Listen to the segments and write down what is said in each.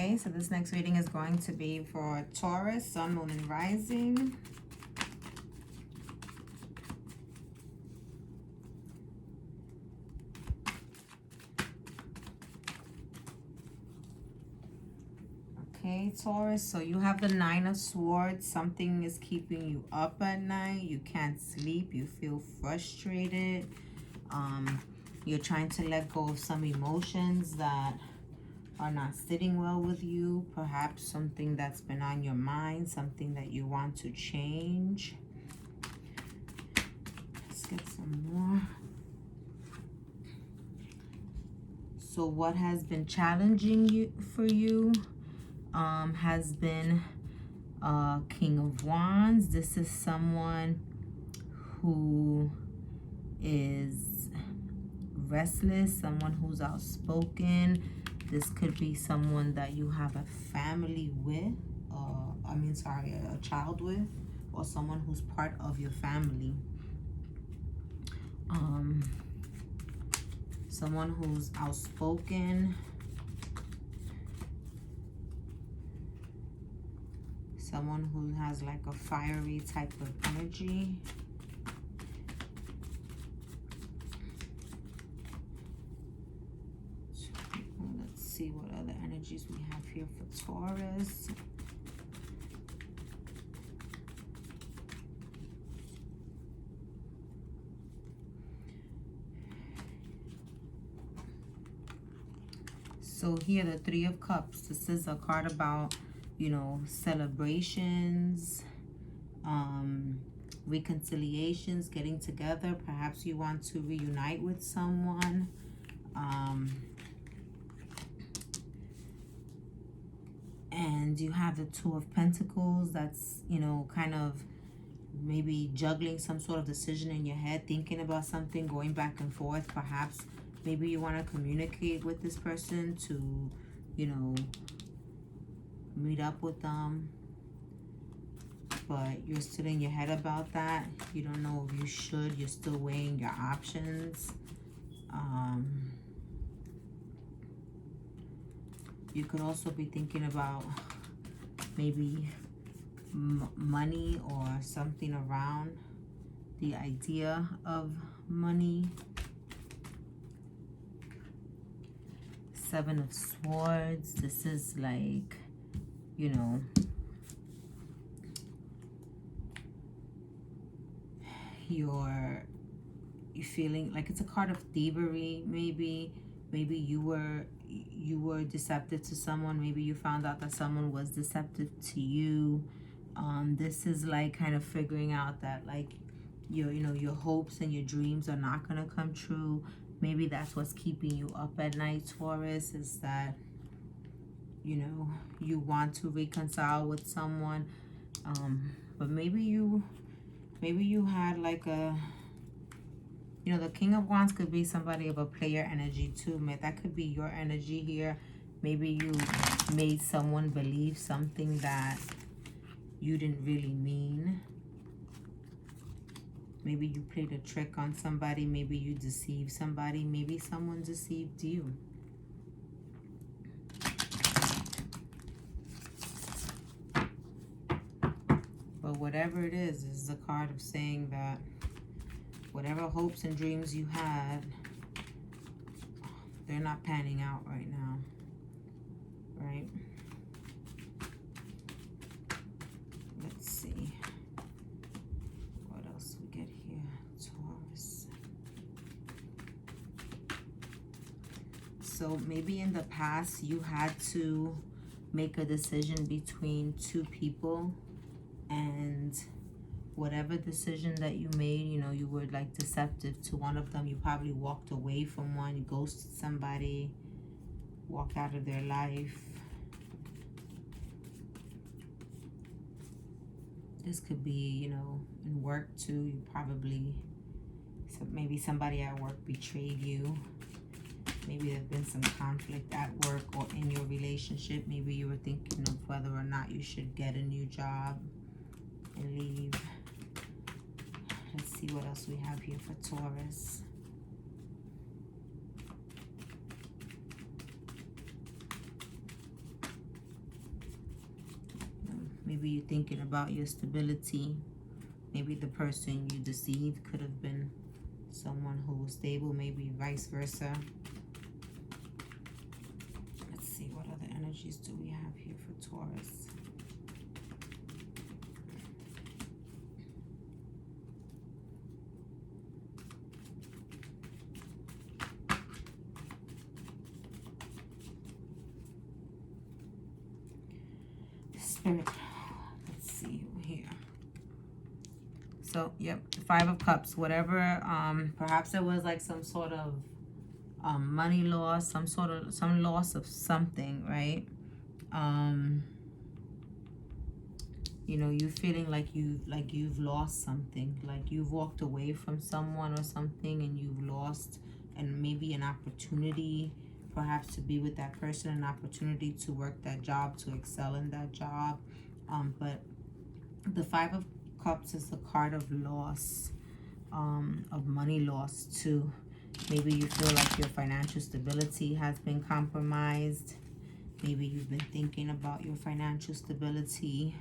Okay, so this next reading is going to be for Taurus, Sun, Moon, and Rising. Okay, Taurus, so you have the Nine of Swords. Something is keeping you up at night. You can't sleep. You feel frustrated. You're trying to let go of some emotions that are not sitting well with you. Perhaps something that's been on your mind, something that you want to change. Let's get some more. So what has been challenging you for you has been King of Wands. This is someone who is restless, someone who's outspoken. This could be someone that you have a family with, a child with, or someone who's part of your family. Someone who's outspoken. Someone who has like a fiery type of energy. Let's see what other energies we have here for Taurus. So here, the Three of Cups. This is a card about, you know, celebrations, reconciliations, getting together. Perhaps you want to reunite with someone. And you have the Two of Pentacles. That's, you know, kind of maybe juggling some sort of decision in your head, thinking about something, going back and forth. Perhaps maybe you want to communicate with this person to, you know, meet up with them, but you're still in your head about that. You don't know if you should. You're still weighing your options. You could also be thinking about maybe money or something around the idea of money. Seven of Swords. This is like, you know, you're feeling like it's a card of thievery. Maybe you were deceptive to someone. Maybe you found out that someone was deceptive to you. This is like kind of figuring out that like your hopes and your dreams are not gonna come true. Maybe that's what's keeping you up at night, Taurus, is that, you know, you want to reconcile with someone, but maybe you had like a, you know, the King of Wands could be somebody of a player energy too. That could be your energy here. Maybe you made someone believe something that you didn't really mean. Maybe you played a trick on somebody. Maybe you deceived somebody. Maybe someone deceived you. But whatever it is a card of saying that whatever hopes and dreams you had, they're not panning out right now, right? Let's see what else we get here, Taurus. So maybe in the past you had to make a decision between two people, and whatever decision that you made, you know, you were like deceptive to one of them. You probably walked away from one, you ghosted somebody, walked out of their life. This could be, you know, in work too. You probably, so maybe somebody at work betrayed you. Maybe there's been some conflict at work or in your relationship. Maybe you were thinking of whether or not you should get a new job and leave. Let's see what else we have here for Taurus. Maybe you're thinking about your stability. Maybe the person you deceived could have been someone who was stable, maybe vice versa. Let's see, what other energies do we have here for Taurus? Spirit, let's see here. So, yep, Five of Cups, whatever, perhaps it was like some sort of money loss, some loss of something, right? You know, you're feeling like you've lost something, like you've walked away from someone or something, and you've lost, and maybe an opportunity, perhaps to be with that person, an opportunity to work that job, to excel in that job. But the Five of Cups is the card of loss, of money loss too. Maybe you feel like your financial stability has been compromised. Maybe you've been thinking about your financial stability.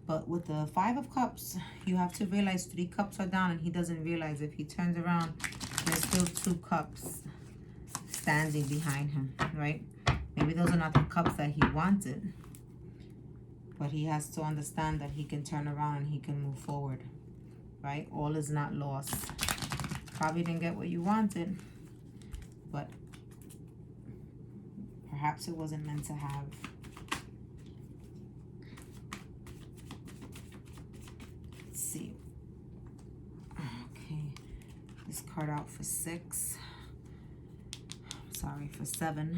But with the Five of Cups, you have to realize 3 cups are down, and he doesn't realize if he turns around, there's still 2 cups standing behind him, right? Maybe those are not the cups that he wanted, but he has to understand that he can turn around and he can move forward, right? All is not lost. Probably didn't get what you wanted, but perhaps it wasn't meant to have. Let's see. Okay, this card out for 6. Sorry, for 7.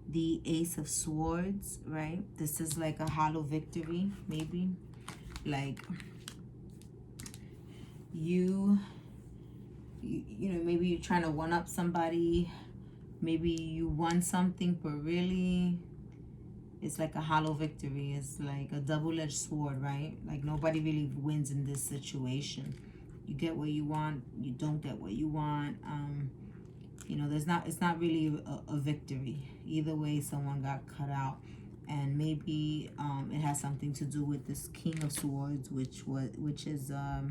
The Ace of Swords, right? This is like a hollow victory, maybe. Like you know, maybe you're trying to one-up somebody. Maybe you won something, but really it's like a hollow victory. It's like a double-edged sword, right? Like nobody really wins in this situation. You get what you want, you don't get what you want. You know, it's not really a victory. Either way, someone got cut out. And maybe it has something to do with this King of Swords, which is a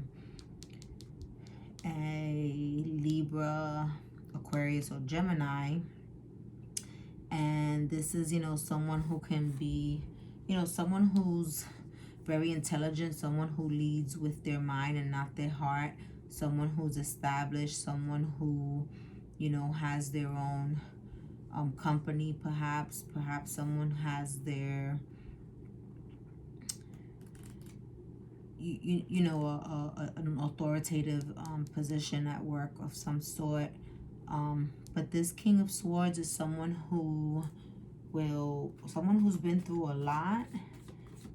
Libra, Aquarius, or Gemini. And this is, you know, someone who can be, you know, someone who's very intelligent, someone who leads with their mind and not their heart, someone who's established, someone who, you know, has their own company, perhaps someone has their, you know, an authoritative position at work of some sort. But this King of Swords is someone who's been through a lot,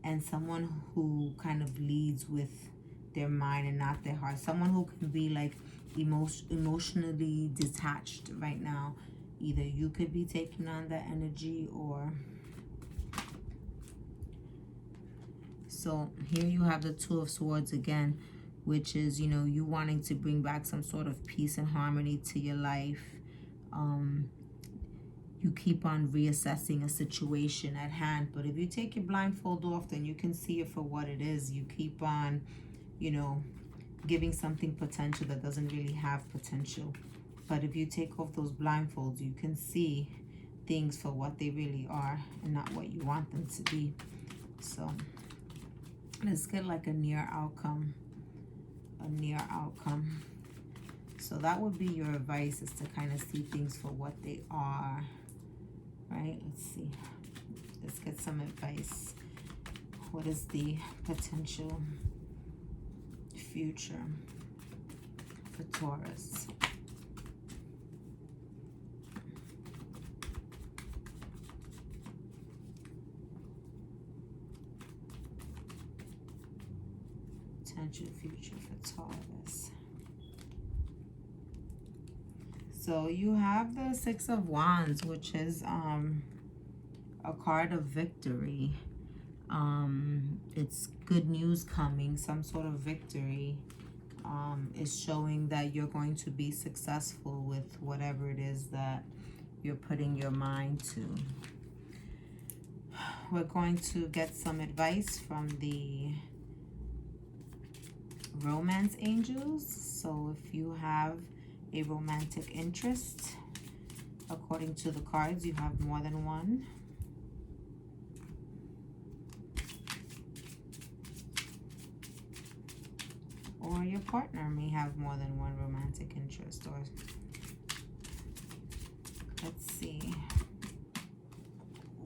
and someone who kind of leads with their mind and not their heart. Someone who can be like emotionally detached right now. Either you could be taking on that energy, or so here you have the Two of Swords again, which is, you know, you wanting to bring back some sort of peace and harmony to your life. You keep on reassessing a situation at hand, but if you take your blindfold off, then you can see it for what it is. You keep on, you know, giving something potential that doesn't really have potential. But if you take off those blindfolds, you can see things for what they really are and not what you want them to be. So let's get like a near outcome. A near outcome. So that would be your advice, is to kind of see things for what they are. Right? Let's see. Let's get some advice. What is the potential future for Taurus? Potential future for Taurus. So you have the Six of Wands, which is a card of victory. It's good news coming, some sort of victory. Is showing that you're going to be successful with whatever it is that you're putting your mind to. we're going to get some advice from the romance angels. So if you have a romantic interest, according to the cards, you have more than one. Or your partner may have more than one romantic interest. Or let's see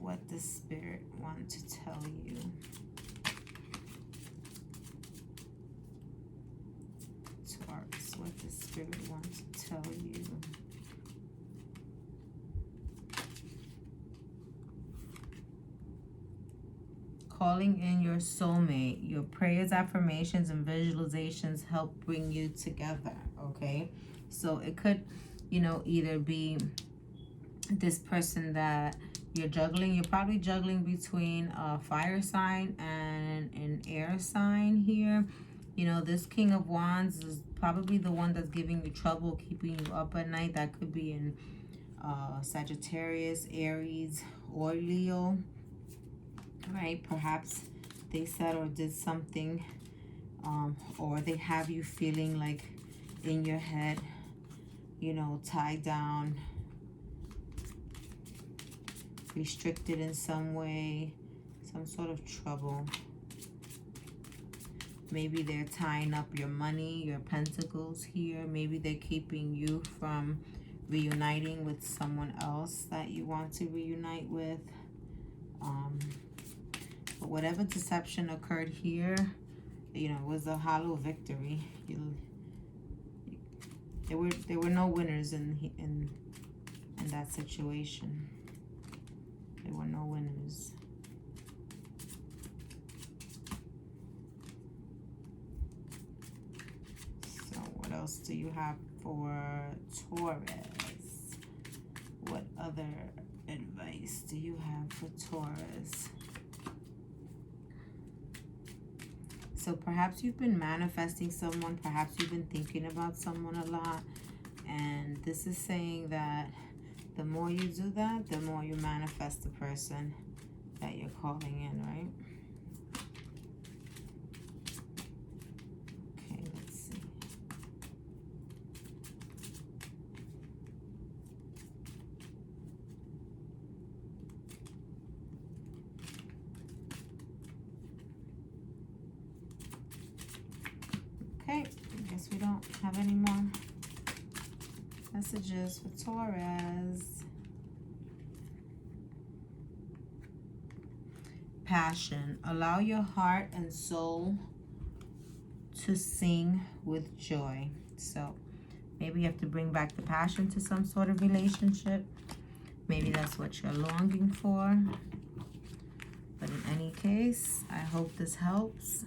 what the spirit wants to tell you. Taurus, what the spirit wants to tell you. Calling in your soulmate. Your prayers, affirmations, and visualizations help bring you together, okay? So it could, you know, either be this person that you're juggling. You're probably juggling between a fire sign and an air sign here. You know, this King of Wands is probably the one that's giving you trouble, keeping you up at night. That could be in Sagittarius, Aries, or Leo. Right? Perhaps they said or did something, or they have you feeling like in your head, you know, tied down, restricted in some way, some sort of trouble. Maybe they're tying up your money, your pentacles here. Maybe they're keeping you from reuniting with someone else that you want to reunite with. But whatever deception occurred here, you know, was a hollow victory. There were no winners in that situation. There were no winners. So what else do you have for Taurus? What other advice do you have for Taurus? So perhaps you've been manifesting someone. Perhaps you've been thinking about someone a lot. And this is saying that the more you do that, the more you manifest the person that you're calling in, right? Okay, let's see. Okay, I guess we don't have any more messages for Taurus. Passion. Allow your heart and soul to sing with joy. So maybe you have to bring back the passion to some sort of relationship. Maybe that's what you're longing for. But in any case, I hope this helps.